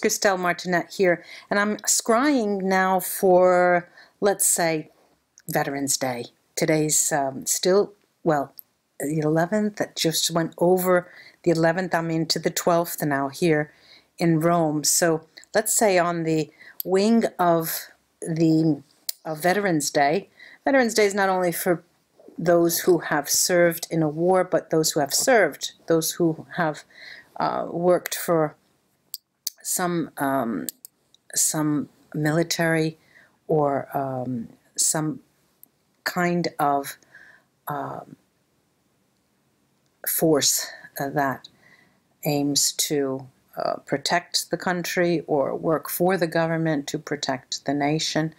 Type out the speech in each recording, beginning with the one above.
it's Christelle Martinette here, and I'm scrying now for, let's say, Veterans Day. Today's still, well, the 11th, that just went over the 11th. I'm into the 12th now here in Rome. So let's say on the wing of the Veterans Day. Veterans Day is not only for those who have served in a war, but those who have served, those who have worked for some military or some kind of force that aims to protect the country or work for the government to protect the nation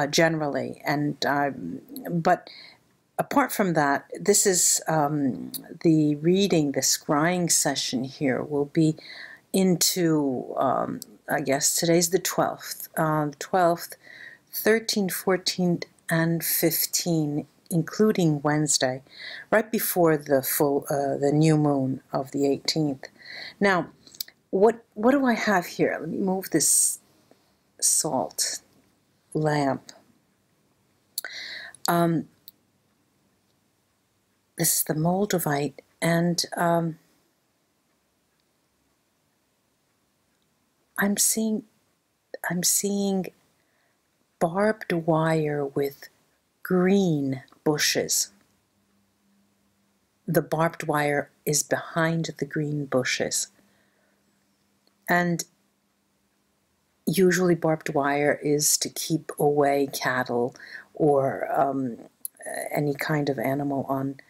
generally. And but apart from that, this is the reading, the scrying session here will be into, I guess today's the 12th, 12th, 13, 14, and 15, including Wednesday, right before the the new moon of the 18th. Now, what do I have here? Let me move this salt lamp. This is the Moldavite, and I'm seeing barbed wire with green bushes. The barbed wire is behind the green bushes. And usually barbed wire is to keep away cattle or any kind of animal on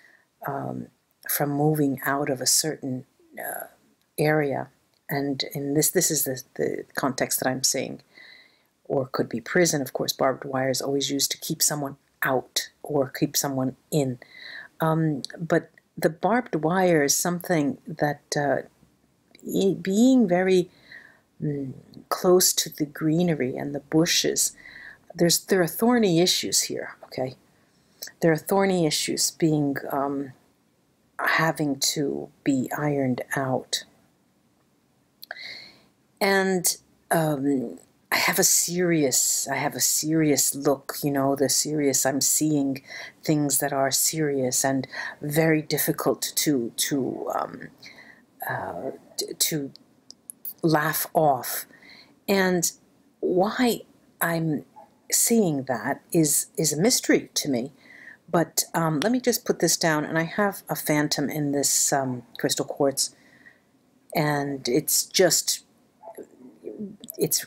from moving out of a certain area. And in this is the context that I'm seeing. Or could be prison, of course. Barbed wire is always used to keep someone out or keep someone in. But the barbed wire is something that, being very close to the greenery and the bushes, there are thorny issues here, okay? There are thorny issues being, having to be ironed out. And I have a serious look, you know, I'm seeing things that are serious and very difficult to laugh off. And why I'm seeing that is a mystery to me. But let me just put this down, and I have a phantom in this crystal quartz, and it's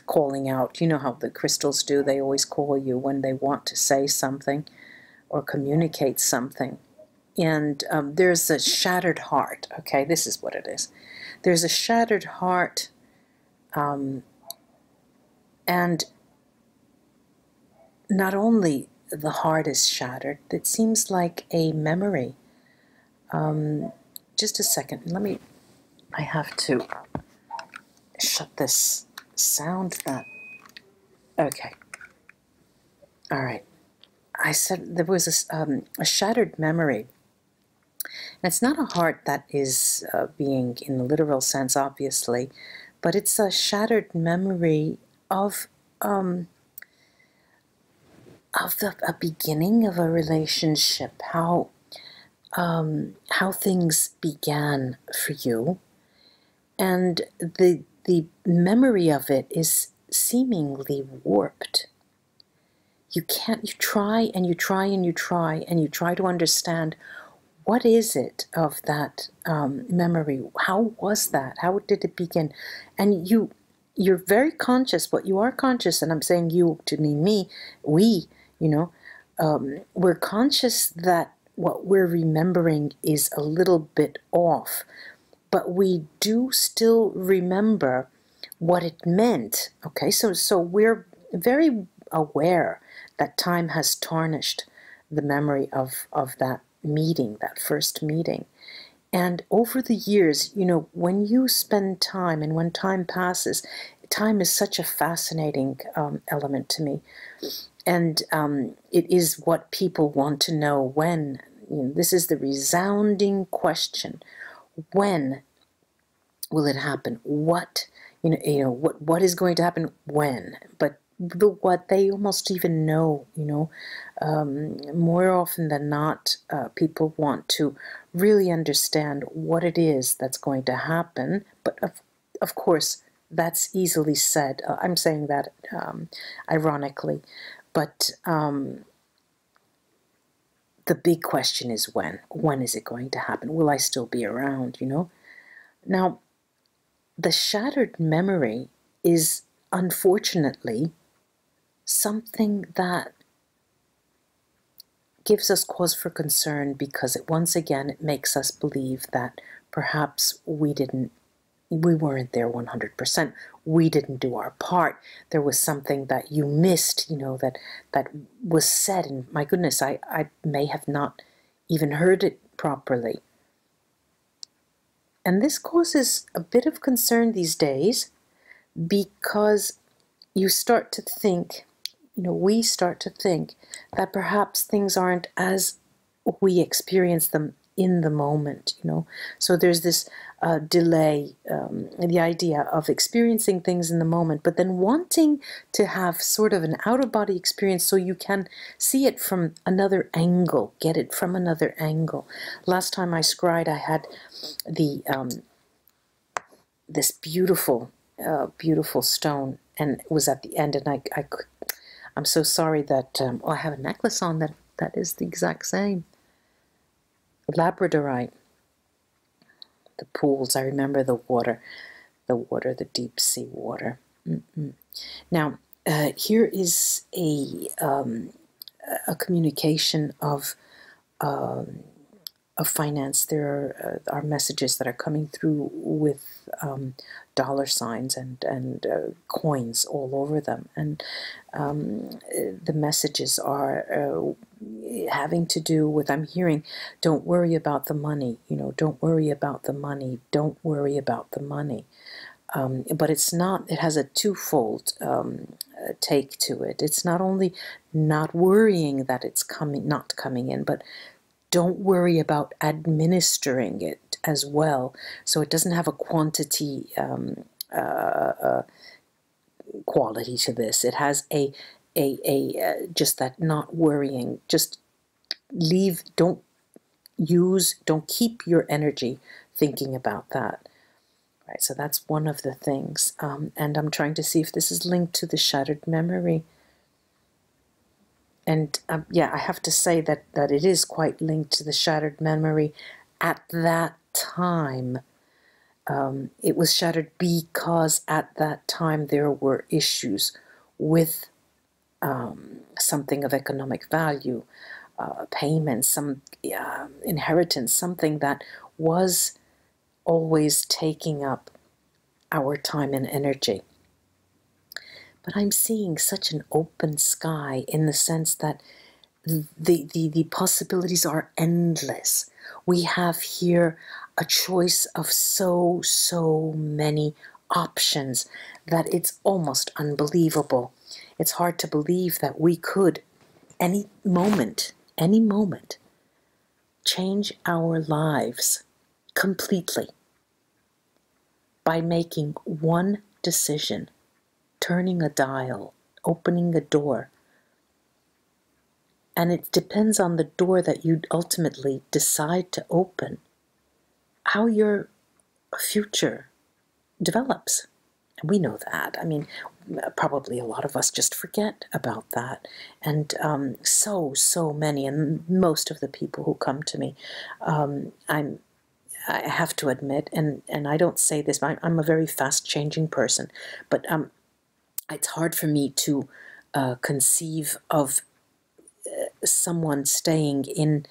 calling out. You know how the crystals do. They always call you when they want to say something or communicate something. And there's a shattered heart. Okay, this is what it is. There's a shattered heart, and not only the heart is shattered, it seems like a memory. Just a second. I have to shut this sound that, okay, all right. I said there was a shattered memory. And it's not a heart that is being in the literal sense, obviously, but it's a shattered memory of a beginning of a relationship, how things began for you, and the memory of it is seemingly warped. You try and you try and you try and you try to understand what is it of that memory. How was that? How did it begin? And you're very conscious, but you are conscious, and I'm saying you to mean me, we, you know, we're conscious that what we're remembering is a little bit off. But we do still remember what it meant, okay? So we're very aware that time has tarnished the memory of that meeting, that first meeting. And over the years, you know, when you spend time and when time passes, time is such a fascinating element to me. And it is what people want to know when. You know, this is the resounding question. When will it happen? What what is going to happen when, but the what they almost even know, more often than not, people want to really understand what it is that's going to happen. But of course, that's easily said. I'm saying that ironically, but the big question is when. When is it going to happen? Will I still be around, Now, the shattered memory is unfortunately something that gives us cause for concern, because once again it makes us believe that perhaps we weren't there 100%. We didn't do our part. There was something that you missed, that was said, and my goodness, I may have not even heard it properly. And this causes a bit of concern these days, because you start to think, we start to think that perhaps things aren't as we experience them in the moment, So there's this delay, the idea of experiencing things in the moment, but then wanting to have sort of an out-of-body experience so you can see it from another angle, get it from another angle. Last time I scryed, I had the this beautiful, beautiful stone, and it was at the end, and I'm so sorry that, I have a necklace on that is the exact same. Labradorite. The pools, I remember the water, the deep sea water. Now, here is a communication of finance. There are messages that are coming through with dollar signs and coins all over them, and the messages are having to do with, I'm hearing, don't worry about the money, don't worry about the money, don't worry about the money. But it's not, it has a twofold take to it. It's not only not worrying that it's not coming in, but don't worry about administering it as well. So it doesn't have a quantity quality to this. It has a just that not worrying. Just leave. Don't keep your energy thinking about that. Right. So that's one of the things. And I'm trying to see if this is linked to the shattered memory. And yeah, I have to say that it is quite linked to the shattered memory at that time. It was shattered because at that time there were issues with something of economic value, payments, some inheritance, something that was always taking up our time and energy. But I'm seeing such an open sky, in the sense that the possibilities are endless. We have here a choice of so many options that it's almost unbelievable. It's hard to believe that we could, any moment, change our lives completely by making one decision, turning a dial, opening a door. And it depends on the door that you ultimately decide to open, how your future develops. And we know that. I mean, probably a lot of us just forget about that. And so many, and most of the people who come to me, I have to admit, and I don't say this, I'm a very fast-changing person, but it's hard for me to conceive of someone staying in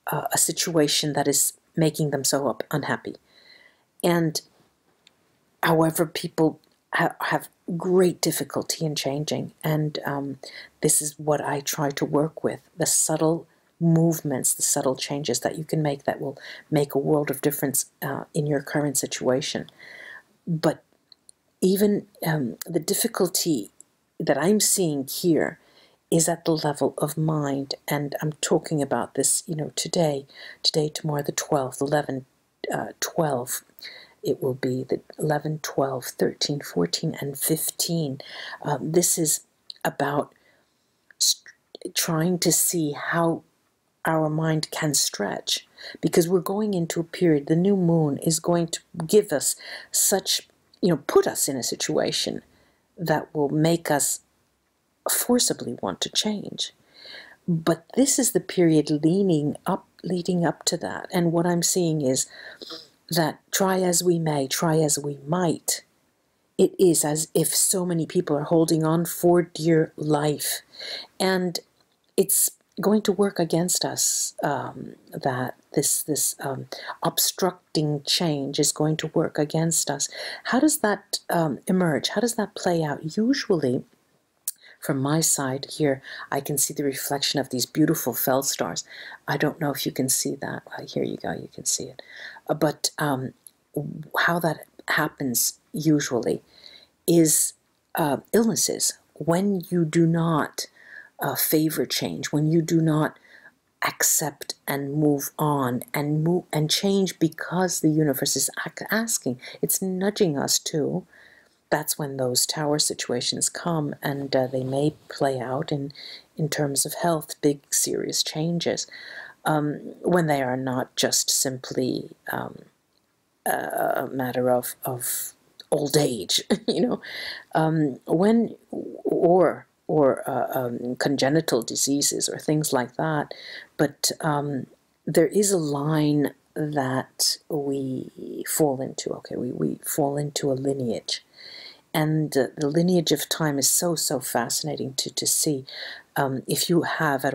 a situation that is making them so unhappy. And however, people have great difficulty in changing, and this is what I try to work with, the subtle movements, the subtle changes that you can make that will make a world of difference in your current situation. But even the difficulty that I'm seeing here is at the level of mind, and I'm talking about this, today, tomorrow, the 12th, 11, 12, it will be the 11, 12, 13, 14, and 15. This is about trying to see how our mind can stretch, because we're going into a period, the new moon is going to give us such, put us in a situation that will make us forcibly want to change. But this is the period leading up to that. And what I'm seeing is that try as we may, try as we might, it is as if so many people are holding on for dear life. And it's going to work against us, that this obstructing change is going to work against us. How does that emerge? How does that play out? Usually, from my side here, I can see the reflection of these beautiful feldstars. I don't know if you can see that. Here you go, you can see it. But how that happens usually is illnesses. When you do not favor change, when you do not accept and move on and change because the universe is asking, it's nudging us to. That's when those tower situations come, and they may play out in terms of health, big serious changes, when they are not just simply a matter of old age, when or congenital diseases or things like that. But there is a line that we fall into. Okay, we fall into a lineage. And the lineage of time is so fascinating to see. If you have at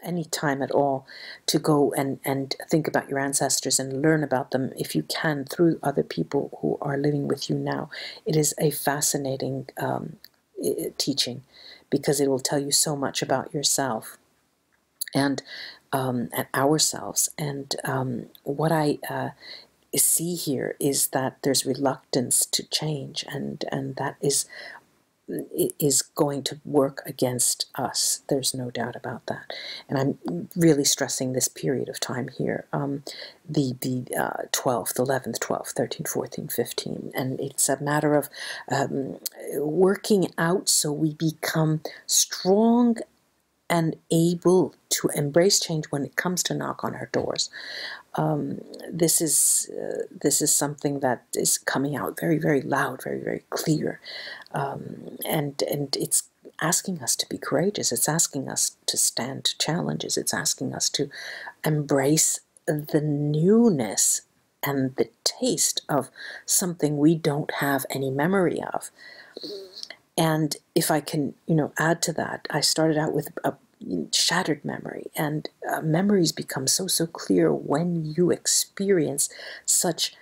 any time at all to go and think about your ancestors and learn about them, if you can, through other people who are living with you now, it is a fascinating teaching, because it will tell you so much about yourself and ourselves. And what I see here is that there's reluctance to change, and that is going to work against us. There's no doubt about that. And I'm really stressing this period of time here, the 12th, 11th, 12th, 13th, 14th, 15th. And it's a matter of working out so we become strong and able to embrace change when it comes to knock on our doors. This is something that is coming out very, very loud, very, very clear, and it's asking us to be courageous. It's asking us to stand to challenges. It's asking us to embrace the newness and the taste of something we don't have any memory of. And if I can, add to that, I started out with a shattered memory, and memories become so clear when you experience such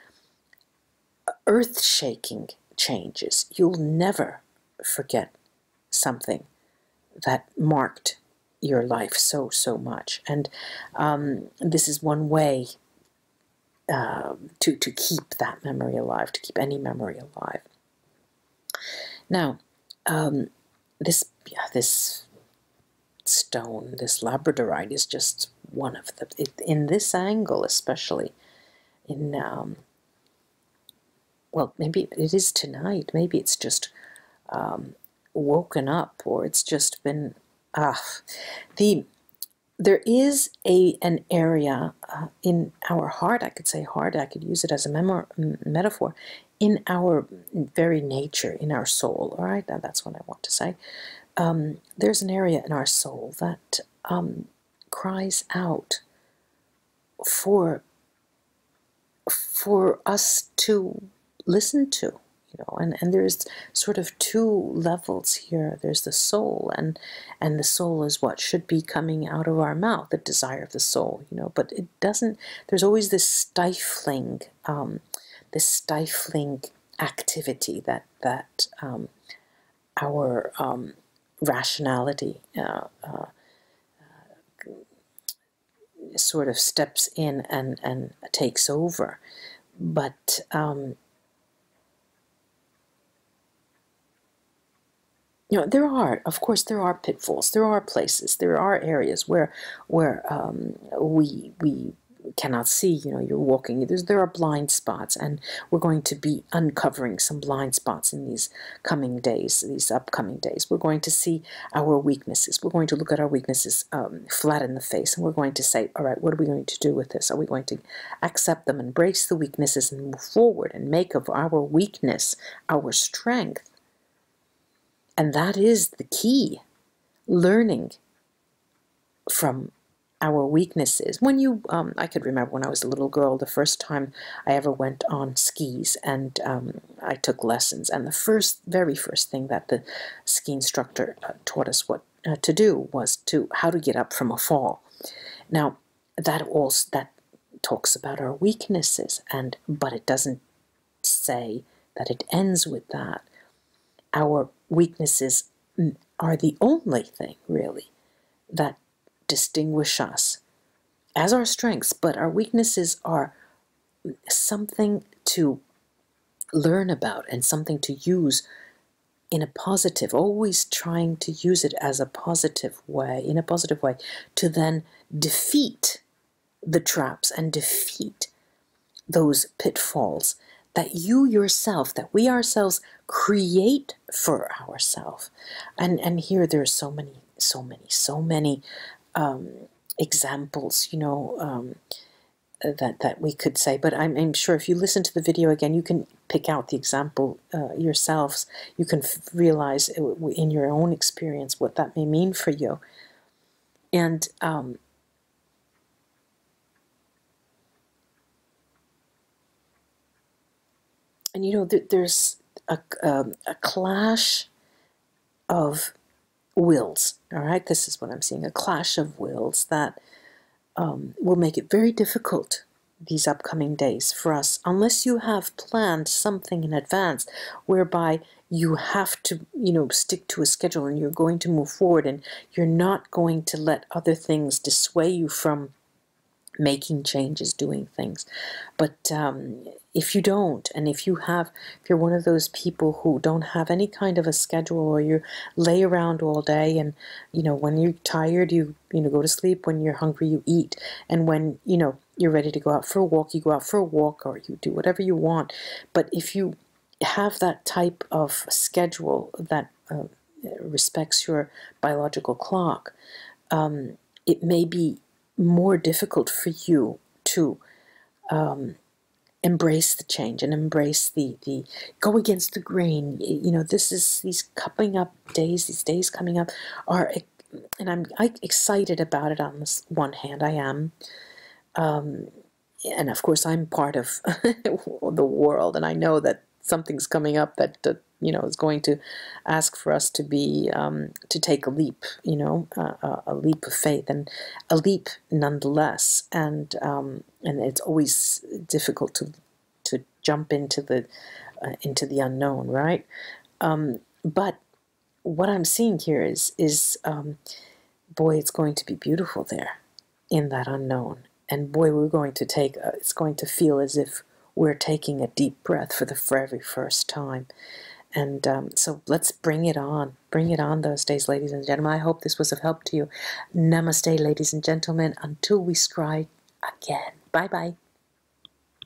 earth-shaking changes. You'll never forget something that marked your life so much. And this is one way to keep that memory alive, to keep any memory alive. Now, this stone, this labradorite, is just one of the, in this angle especially, in, well, maybe it is tonight, maybe it's just woken up, or it's just been, there is an area in our heart, I could say heart, I could use it as a metaphor, in our very nature, in our soul, all right? Now that's what I want to say. There's an area in our soul that cries out for us to listen to, and there's sort of two levels here. There's the soul, and the soul is what should be coming out of our mouth, the desire of the soul, but it doesn't. There's always this stifling activity that our rationality sort of steps in and takes over. But there are, of course, there are pitfalls. There are places. There are areas where we cannot see, you know, you're walking, there are blind spots, and we're going to be uncovering some blind spots in these coming days, these upcoming days. We're going to see our weaknesses. We're going to look at our weaknesses flat in the face, and we're going to say, all right, what are we going to do with this? Are we going to accept them, embrace the weaknesses, and move forward and make of our weakness our strength? And that is the key, learning from our weaknesses. When you, I could remember when I was a little girl, the first time I ever went on skis, and I took lessons. And the very first thing that the ski instructor taught us what to do was how to get up from a fall. Now, that talks about our weaknesses, but it doesn't say that it ends with that. Our weaknesses are the only thing, really, that distinguish us as our strengths, but our weaknesses are something to learn about and something to use in a positive, always trying to use it as a positive way, in a positive way, to then defeat the traps and defeat those pitfalls that that we ourselves create for ourselves. And here there's so many examples, you know, that we could say. But I'm sure if you listen to the video again, you can pick out the example yourselves. You can realize in your own experience what that may mean for you. And you know, there's a clash of wills. All right, this is what I'm seeing, a clash of wills that will make it very difficult these upcoming days for us, unless you have planned something in advance whereby you have to, you know, stick to a schedule, and you're going to move forward, and you're not going to let other things dissuade you from making changes, doing things. But if you don't, and if you're one of those people who don't have any kind of a schedule, or you lay around all day, and you know, when you're tired, you go to sleep, when you're hungry, you eat, and when you're ready to go out for a walk, you go out for a walk, or you do whatever you want. But if you have that type of schedule that respects your biological clock, it may be more difficult for you to embrace the change and embrace the go against the grain. You know, these coming up days, these days coming up are, and I'm excited about it. On this one hand, I am, and of course I'm part of the world, and I know that something's coming up that is going to ask for us to be to take a leap, a leap of faith, and a leap nonetheless. And it's always difficult to jump into the unknown, right? But what I'm seeing here is boy, it's going to be beautiful there in that unknown, and boy, we're going to take. It's going to feel as if we're taking a deep breath for the very first time. And so let's bring it on those days, ladies and gentlemen. I hope this was of help to you. Namaste, ladies and gentlemen, until we scry again. Bye-bye.